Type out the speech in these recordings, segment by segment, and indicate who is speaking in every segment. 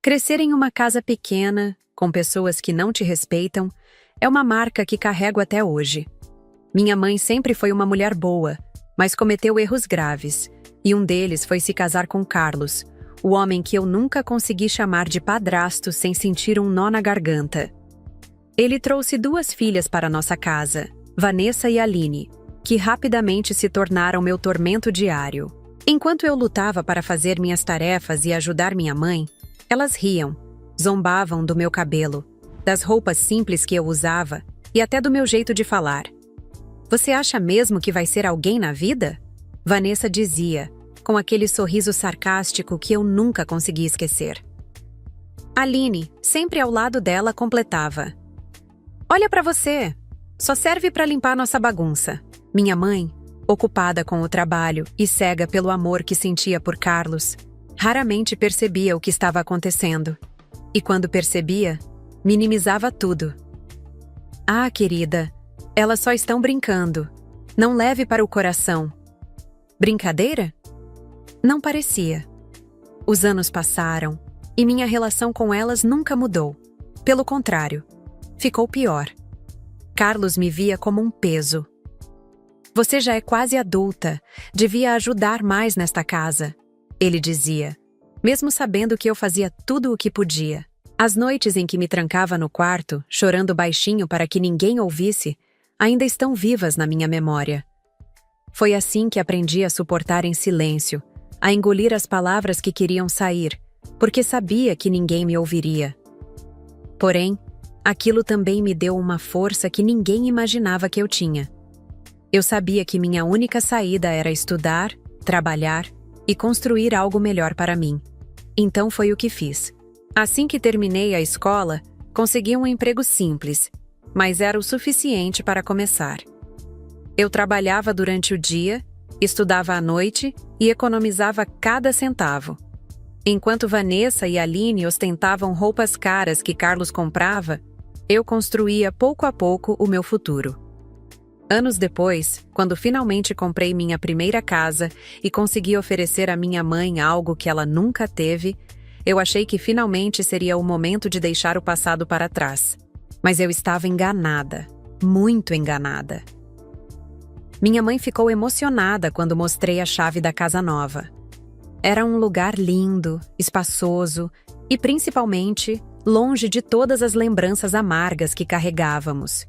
Speaker 1: Crescer em uma casa pequena, com pessoas que não te respeitam, é uma marca que carrego até hoje. Minha mãe sempre foi uma mulher boa, mas cometeu erros graves, e um deles foi se casar com Carlos, o homem que eu nunca consegui chamar de padrasto sem sentir um nó na garganta. Ele trouxe 2 filhas para nossa casa, Vanessa e Aline, que rapidamente se tornaram meu tormento diário. Enquanto eu lutava para fazer minhas tarefas e ajudar minha mãe, elas riam, zombavam do meu cabelo, das roupas simples que eu usava e até do meu jeito de falar. "Você acha mesmo que vai ser alguém na vida?" Vanessa dizia, com aquele sorriso sarcástico que eu nunca consegui esquecer. Aline, sempre ao lado dela, completava: "Olha pra você, só serve pra limpar nossa bagunça." Minha mãe, ocupada com o trabalho e cega pelo amor que sentia por Carlos, raramente percebia o que estava acontecendo. E quando percebia, minimizava tudo. "Ah, querida, elas só estão brincando. Não leve para o coração." Brincadeira? Não parecia. Os anos passaram e minha relação com elas nunca mudou. Pelo contrário, ficou pior. Carlos me via como um peso. "Você já é quase adulta, devia ajudar mais nesta casa", ele dizia, mesmo sabendo que eu fazia tudo o que podia. As noites em que me trancava no quarto, chorando baixinho para que ninguém ouvisse, ainda estão vivas na minha memória. Foi assim que aprendi a suportar em silêncio, a engolir as palavras que queriam sair, porque sabia que ninguém me ouviria. Porém, aquilo também me deu uma força que ninguém imaginava que eu tinha. Eu sabia que minha única saída era estudar, trabalhar e construir algo melhor para mim. Então foi o que fiz. Assim que terminei a escola, consegui um emprego simples, mas era o suficiente para começar. Eu trabalhava durante o dia, estudava à noite e economizava cada centavo. Enquanto Vanessa e Aline ostentavam roupas caras que Carlos comprava, eu construía pouco a pouco o meu futuro. Anos depois, quando finalmente comprei minha primeira casa e consegui oferecer à minha mãe algo que ela nunca teve, eu achei que finalmente seria o momento de deixar o passado para trás. Mas eu estava enganada, muito enganada. Minha mãe ficou emocionada quando mostrei a chave da casa nova. Era um lugar lindo, espaçoso e, principalmente, longe de todas as lembranças amargas que carregávamos.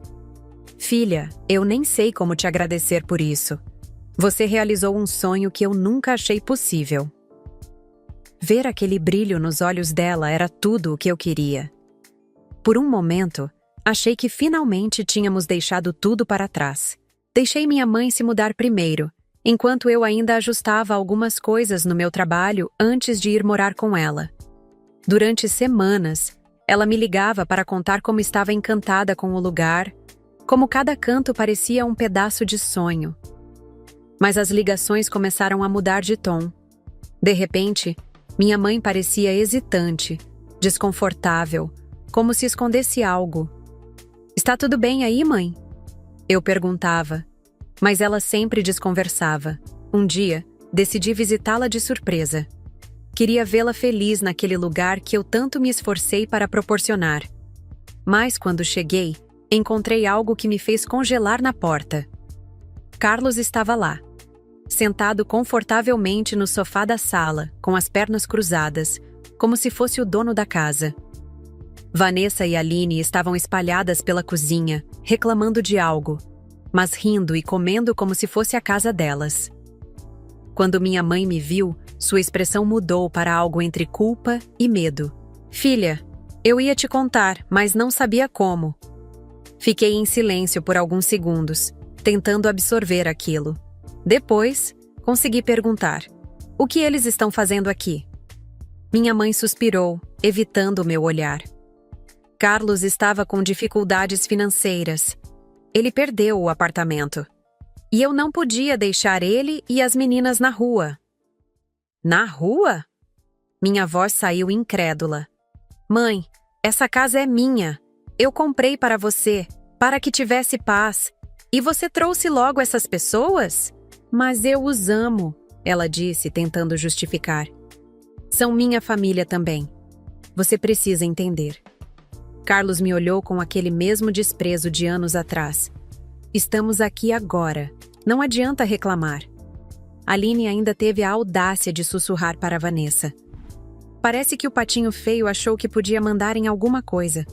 Speaker 1: "Filha, eu nem sei como te agradecer por isso. Você realizou um sonho que eu nunca achei possível." Ver aquele brilho nos olhos dela era tudo o que eu queria. Por um momento, achei que finalmente tínhamos deixado tudo para trás. Deixei minha mãe se mudar primeiro, enquanto eu ainda ajustava algumas coisas no meu trabalho antes de ir morar com ela. Durante semanas, ela me ligava para contar como estava encantada com o lugar, como cada canto parecia um pedaço de sonho. Mas as ligações começaram a mudar de tom. De repente, minha mãe parecia hesitante, desconfortável, como se escondesse algo. "Está tudo bem aí, mãe?" eu perguntava, mas ela sempre desconversava. Um dia, decidi visitá-la de surpresa. Queria vê-la feliz naquele lugar que eu tanto me esforcei para proporcionar. Mas quando cheguei, encontrei algo que me fez congelar na porta. Carlos estava lá, sentado confortavelmente no sofá da sala, com as pernas cruzadas, como se fosse o dono da casa. Vanessa e Aline estavam espalhadas pela cozinha, reclamando de algo, mas rindo e comendo como se fosse a casa delas. Quando minha mãe me viu, sua expressão mudou para algo entre culpa e medo. "Filha, eu ia te contar, mas não sabia como." Fiquei em silêncio por alguns segundos, tentando absorver aquilo. Depois, consegui perguntar: "O que eles estão fazendo aqui?" Minha mãe suspirou, evitando o meu olhar. Carlos estava com dificuldades financeiras. Ele perdeu o apartamento. E eu não podia deixar ele e as meninas na rua. "Na rua?" Minha voz saiu incrédula. "Mãe, essa casa é minha. Eu comprei para você, para que tivesse paz. E você trouxe logo essas pessoas?" "Mas eu os amo", ela disse, tentando justificar. "São minha família também. Você precisa entender. Carlos me olhou com aquele mesmo desprezo de anos atrás. Estamos aqui agora. Não adianta reclamar. Aline ainda teve a audácia de sussurrar para Vanessa. Parece que o patinho feio achou que podia mandar em alguma coisa.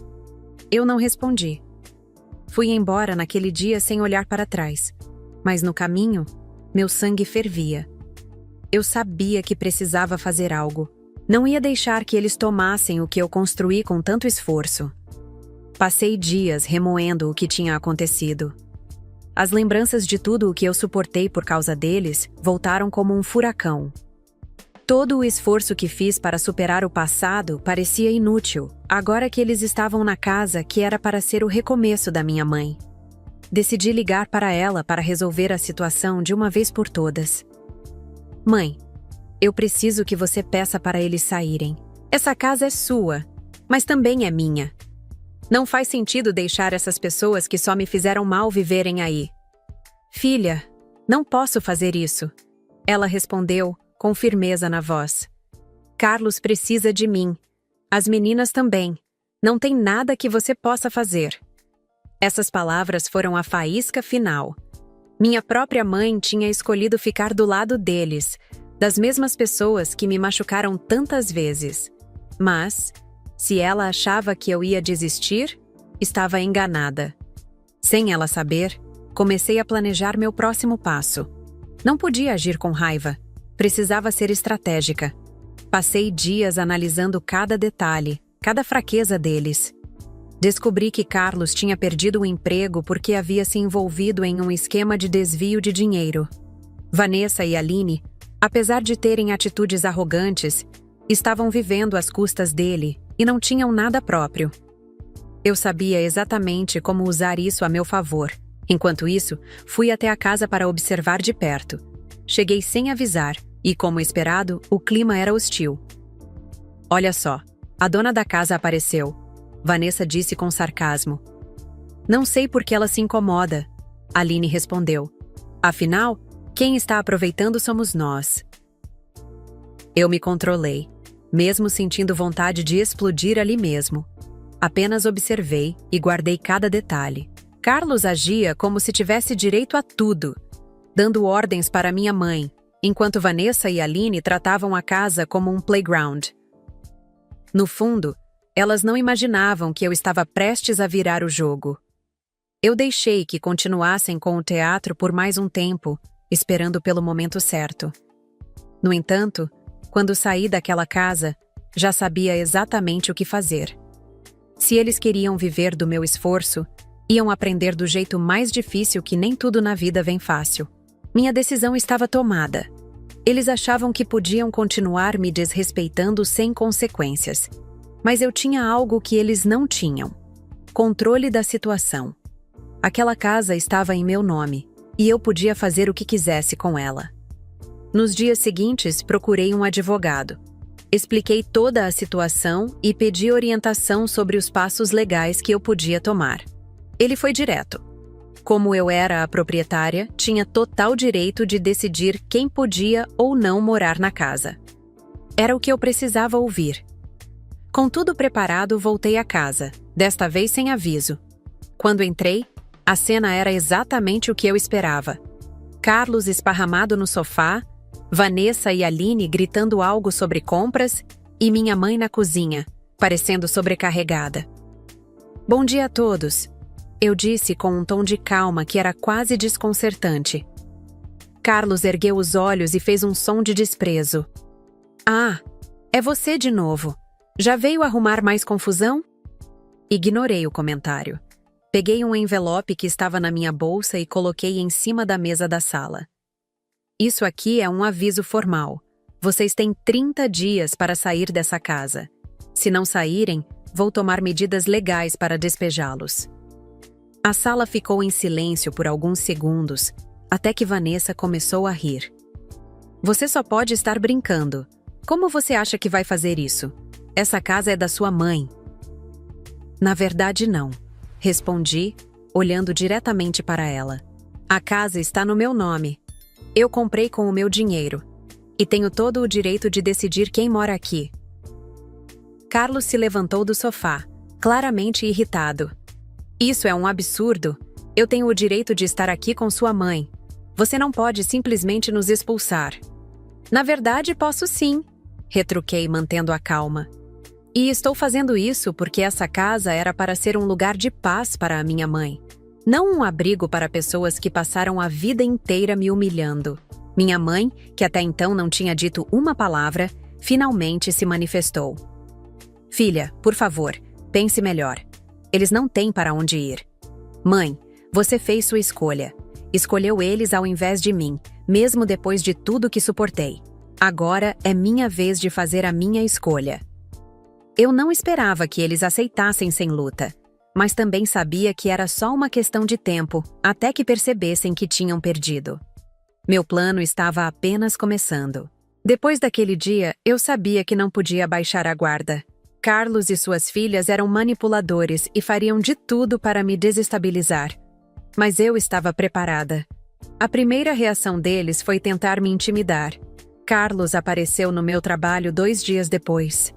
Speaker 1: Eu não respondi. Fui embora naquele dia sem olhar para trás. Mas no caminho, meu sangue fervia. Eu sabia que precisava fazer algo. Não ia deixar que eles tomassem o que eu construí com tanto esforço. Passei dias remoendo o que tinha acontecido. As lembranças de tudo o que eu suportei por causa deles voltaram como um furacão. Todo o esforço que fiz para superar o passado parecia inútil, agora que eles estavam na casa que era para ser o recomeço da minha mãe. Decidi ligar para ela para resolver a situação de uma vez por todas. Mãe, eu preciso que você peça para eles saírem. Essa casa é sua, mas também é minha. Não faz sentido deixar essas pessoas que só me fizeram mal viverem aí. Filha, não posso fazer isso. Ela respondeu, com firmeza na voz. Carlos precisa de mim. As meninas também. Não tem nada que você possa fazer. Essas palavras foram a faísca final. Minha própria mãe tinha escolhido ficar do lado deles, das mesmas pessoas que me machucaram tantas vezes. Mas, se ela achava que eu ia desistir, estava enganada. Sem ela saber, comecei a planejar meu próximo passo. Não podia agir com raiva. Precisava ser estratégica. Passei dias analisando cada detalhe, cada fraqueza deles. Descobri que Carlos tinha perdido o emprego porque havia se envolvido em um esquema de desvio de dinheiro. Vanessa e Aline, apesar de terem atitudes arrogantes, estavam vivendo às custas dele e não tinham nada próprio. Eu sabia exatamente como usar isso a meu favor. Enquanto isso, fui até a casa para observar de perto. Cheguei sem avisar e, como esperado, o clima era hostil. Olha só, a dona da casa apareceu. Vanessa disse com sarcasmo. Não sei por que ela se incomoda. Aline respondeu. Afinal, quem está aproveitando somos nós. Eu me controlei, mesmo sentindo vontade de explodir ali mesmo. Apenas observei e guardei cada detalhe. Carlos agia como se tivesse direito a tudo, dando ordens para minha mãe, enquanto Vanessa e Aline tratavam a casa como um playground. No fundo, elas não imaginavam que eu estava prestes a virar o jogo. Eu deixei que continuassem com o teatro por mais um tempo, esperando pelo momento certo. No entanto, quando saí daquela casa, já sabia exatamente o que fazer. Se eles queriam viver do meu esforço, iam aprender do jeito mais difícil que nem tudo na vida vem fácil. Minha decisão estava tomada. Eles achavam que podiam continuar me desrespeitando sem consequências. Mas eu tinha algo que eles não tinham: controle da situação. Aquela casa estava em meu nome, e eu podia fazer o que quisesse com ela. Nos dias seguintes, procurei um advogado. Expliquei toda a situação e pedi orientação sobre os passos legais que eu podia tomar. Ele foi direto. Como eu era a proprietária, tinha total direito de decidir quem podia ou não morar na casa. Era o que eu precisava ouvir. Com tudo preparado, voltei à casa, desta vez sem aviso. Quando entrei, a cena era exatamente o que eu esperava. Carlos esparramado no sofá, Vanessa e Aline gritando algo sobre compras e minha mãe na cozinha, parecendo sobrecarregada. Bom dia a todos, eu disse com um tom de calma que era quase desconcertante. Carlos ergueu os olhos e fez um som de desprezo. Ah, é você de novo. Já veio arrumar mais confusão? Ignorei o comentário. Peguei um envelope que estava na minha bolsa e coloquei em cima da mesa da sala. Isso aqui é um aviso formal. Vocês têm 30 dias para sair dessa casa. Se não saírem, vou tomar medidas legais para despejá-los. A sala ficou em silêncio por alguns segundos, até que Vanessa começou a rir. Você só pode estar brincando. Como você acha que vai fazer isso? Essa casa é da sua mãe. Na verdade, não, respondi, olhando diretamente para ela. A casa está no meu nome. Eu comprei com o meu dinheiro. E tenho todo o direito de decidir quem mora aqui. Carlos se levantou do sofá, claramente irritado. Isso é um absurdo. Eu tenho o direito de estar aqui com sua mãe. Você não pode simplesmente nos expulsar. Na verdade, posso sim, retruquei, mantendo a calma. E estou fazendo isso porque essa casa era para ser um lugar de paz para a minha mãe. Não um abrigo para pessoas que passaram a vida inteira me humilhando. Minha mãe, que até então não tinha dito uma palavra, finalmente se manifestou. Filha, por favor, pense melhor. Eles não têm para onde ir. Mãe, você fez sua escolha. Escolheu eles ao invés de mim, mesmo depois de tudo que suportei. Agora é minha vez de fazer a minha escolha. Eu não esperava que eles aceitassem sem luta, mas também sabia que era só uma questão de tempo até que percebessem que tinham perdido. Meu plano estava apenas começando. Depois daquele dia, eu sabia que não podia baixar a guarda. Carlos e suas filhas eram manipuladores e fariam de tudo para me desestabilizar. Mas eu estava preparada. A primeira reação deles foi tentar me intimidar. Carlos apareceu no meu trabalho 2 dias depois.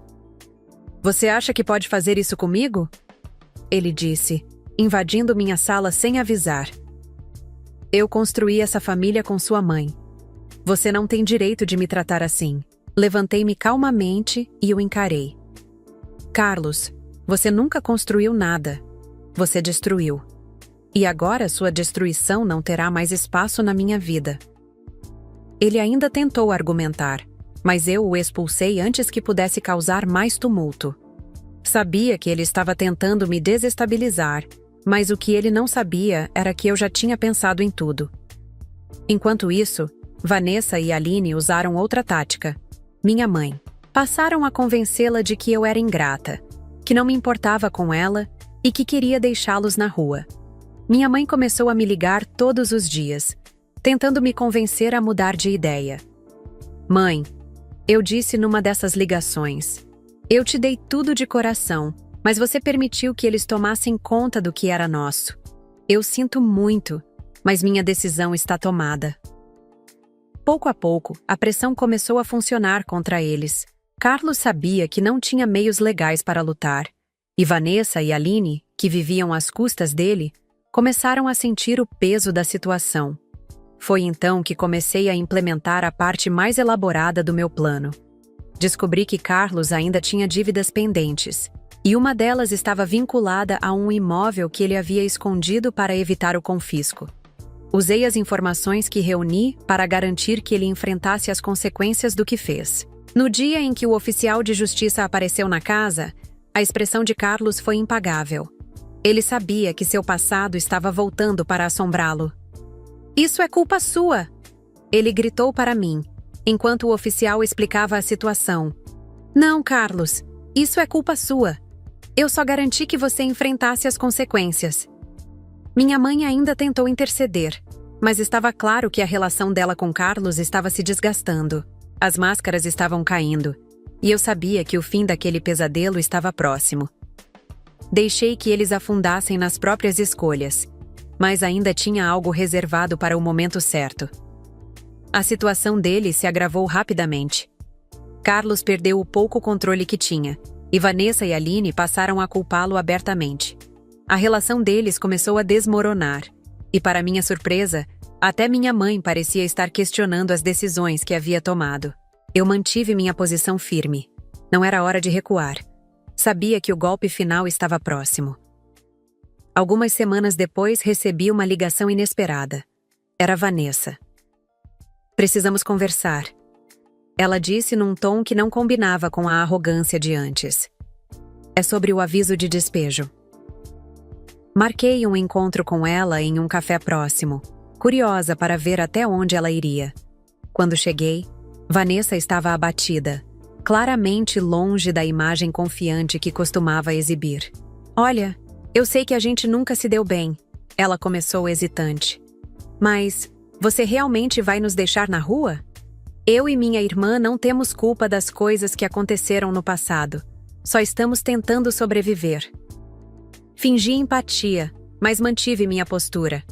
Speaker 1: Você acha que pode fazer isso comigo? Ele disse, invadindo minha sala sem avisar. Eu construí essa família com sua mãe. Você não tem direito de me tratar assim. Levantei-me calmamente e o encarei. Carlos, você nunca construiu nada. Você destruiu. E agora sua destruição não terá mais espaço na minha vida. Ele ainda tentou argumentar, mas eu o expulsei antes que pudesse causar mais tumulto. Sabia que ele estava tentando me desestabilizar, mas o que ele não sabia era que eu já tinha pensado em tudo. Enquanto isso, Vanessa e Aline usaram outra tática. Minha mãe. Passaram a convencê-la de que eu era ingrata, que não me importava com ela e que queria deixá-los na rua. Minha mãe começou a me ligar todos os dias, tentando me convencer a mudar de ideia. Mãe, eu disse numa dessas ligações, eu te dei tudo de coração, mas você permitiu que eles tomassem conta do que era nosso. Eu sinto muito, mas minha decisão está tomada. Pouco a pouco, a pressão começou a funcionar contra eles. Carlos sabia que não tinha meios legais para lutar, e Vanessa e Aline, que viviam às custas dele, começaram a sentir o peso da situação. Foi então que comecei a implementar a parte mais elaborada do meu plano. Descobri que Carlos ainda tinha dívidas pendentes, e uma delas estava vinculada a um imóvel que ele havia escondido para evitar o confisco. Usei as informações que reuni para garantir que ele enfrentasse as consequências do que fez. No dia em que o oficial de justiça apareceu na casa, a expressão de Carlos foi impagável. Ele sabia que seu passado estava voltando para assombrá-lo. Isso é culpa sua! Ele gritou para mim, enquanto o oficial explicava a situação. Não, Carlos, isso é culpa sua. Eu só garanti que você enfrentasse as consequências. Minha mãe ainda tentou interceder, mas estava claro que a relação dela com Carlos estava se desgastando. As máscaras estavam caindo, e eu sabia que o fim daquele pesadelo estava próximo. Deixei que eles afundassem nas próprias escolhas, mas ainda tinha algo reservado para o momento certo. A situação deles se agravou rapidamente. Carlos perdeu o pouco controle que tinha, e Vanessa e Aline passaram a culpá-lo abertamente. A relação deles começou a desmoronar, e para minha surpresa, até minha mãe parecia estar questionando as decisões que havia tomado. Eu mantive minha posição firme. Não era hora de recuar. Sabia que o golpe final estava próximo. Algumas semanas depois, recebi uma ligação inesperada. Era Vanessa. Precisamos conversar. Ela disse num tom que não combinava com a arrogância de antes. É sobre o aviso de despejo. Marquei um encontro com ela em um café próximo, curiosa para ver até onde ela iria. Quando cheguei, Vanessa estava abatida, claramente longe da imagem confiante que costumava exibir. Olha, eu sei que a gente nunca se deu bem, ela começou hesitante. Mas você realmente vai nos deixar na rua? Eu e minha irmã não temos culpa das coisas que aconteceram no passado. Só estamos tentando sobreviver. Fingi empatia, mas mantive minha postura.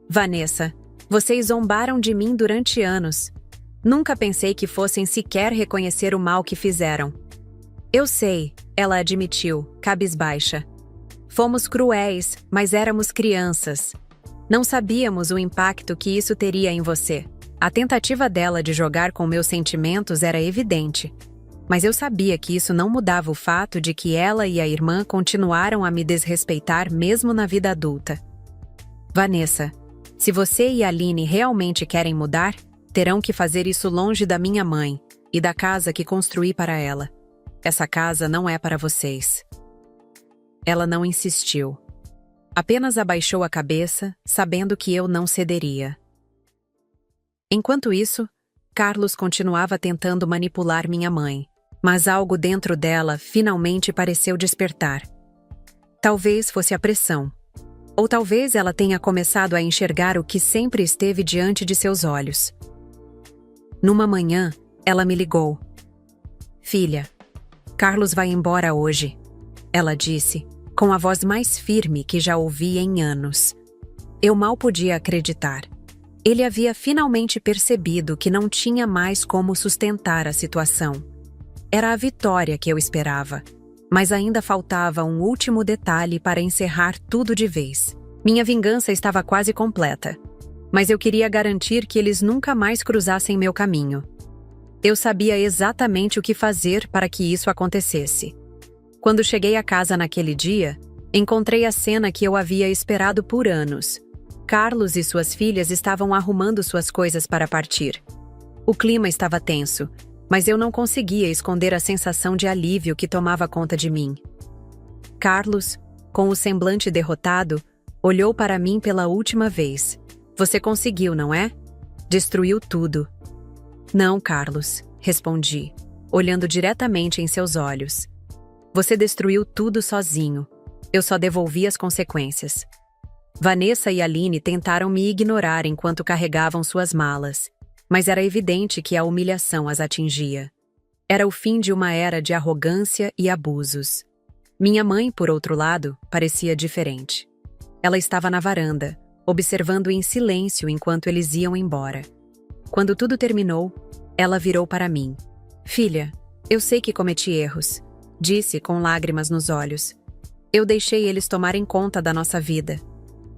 Speaker 1: Vanessa, vocês zombaram de mim durante anos. Nunca pensei que fossem sequer reconhecer o mal que fizeram. Eu sei, ela admitiu, cabisbaixa. Fomos cruéis, mas éramos crianças. Não sabíamos o impacto que isso teria em você. A tentativa dela de jogar com meus sentimentos era evidente. Mas eu sabia que isso não mudava o fato de que ela e a irmã continuaram a me desrespeitar mesmo na vida adulta. Vanessa, se você e a Aline realmente querem mudar, terão que fazer isso longe da minha mãe e da casa que construí para ela. Essa casa não é para vocês. Ela não insistiu. Apenas abaixou a cabeça, sabendo que eu não cederia. Enquanto isso, Carlos continuava tentando manipular minha mãe, mas algo dentro dela finalmente pareceu despertar. Talvez fosse a pressão. Ou talvez ela tenha começado a enxergar o que sempre esteve diante de seus olhos. Numa manhã, ela me ligou. Filha, Carlos vai embora hoje, ela disse, com a voz mais firme que já ouvi em anos. Eu mal podia acreditar. Ele havia finalmente percebido que não tinha mais como sustentar a situação. Era a vitória que eu esperava, mas ainda faltava um último detalhe para encerrar tudo de vez. Minha vingança estava quase completa, mas eu queria garantir que eles nunca mais cruzassem meu caminho. Eu sabia exatamente o que fazer para que isso acontecesse. Quando cheguei à casa naquele dia, encontrei a cena que eu havia esperado por anos. Carlos e suas filhas estavam arrumando suas coisas para partir. O clima estava tenso, mas eu não conseguia esconder a sensação de alívio que tomava conta de mim. Carlos, com o semblante derrotado, olhou para mim pela última vez. Você conseguiu, não é? Destruiu tudo. Não, Carlos, respondi, olhando diretamente em seus olhos. Você destruiu tudo sozinho. Eu só devolvi as consequências. Vanessa e Aline tentaram me ignorar enquanto carregavam suas malas, mas era evidente que a humilhação as atingia. Era o fim de uma era de arrogância e abusos. Minha mãe, por outro lado, parecia diferente. Ela estava na varanda, observando em silêncio enquanto eles iam embora. Quando tudo terminou, ela virou para mim. Filha, eu sei que cometi erros, disse com lágrimas nos olhos. Eu deixei eles tomarem conta da nossa vida.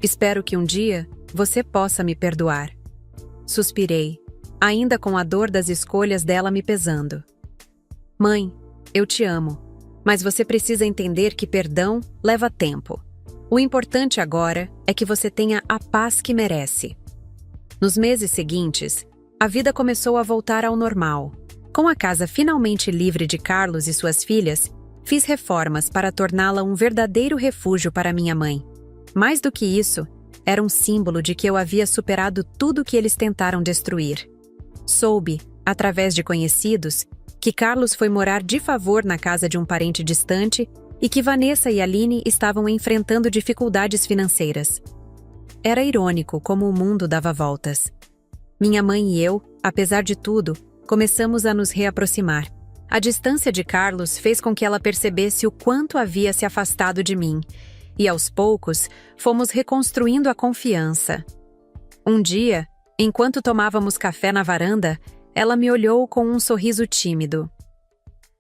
Speaker 1: Espero que um dia você possa me perdoar. Suspirei, ainda com a dor das escolhas dela me pesando. Mãe, eu te amo, mas você precisa entender que perdão leva tempo. O importante agora é que você tenha a paz que merece. Nos meses seguintes, a vida começou a voltar ao normal. Com a casa finalmente livre de Carlos e suas filhas, fiz reformas para torná-la um verdadeiro refúgio para minha mãe. Mais do que isso, era um símbolo de que eu havia superado tudo que eles tentaram destruir. Soube, através de conhecidos, que Carlos foi morar de favor na casa de um parente distante e que Vanessa e Aline estavam enfrentando dificuldades financeiras. Era irônico como o mundo dava voltas. Minha mãe e eu, apesar de tudo, começamos a nos reaproximar. A distância de Carlos fez com que ela percebesse o quanto havia se afastado de mim, e aos poucos fomos reconstruindo a confiança. Um dia, enquanto tomávamos café na varanda, ela me olhou com um sorriso tímido.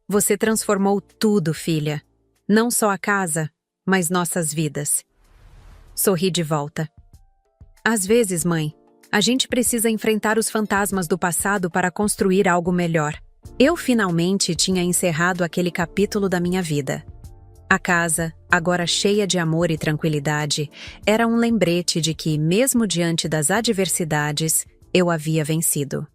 Speaker 1: Você transformou tudo, filha. Não só a casa, mas nossas vidas. Sorri de volta. Às vezes, mãe, a gente precisa enfrentar os fantasmas do passado para construir algo melhor. Eu finalmente tinha encerrado aquele capítulo da minha vida. A casa, agora cheia de amor e tranquilidade, era um lembrete de que, mesmo diante das adversidades, eu havia vencido.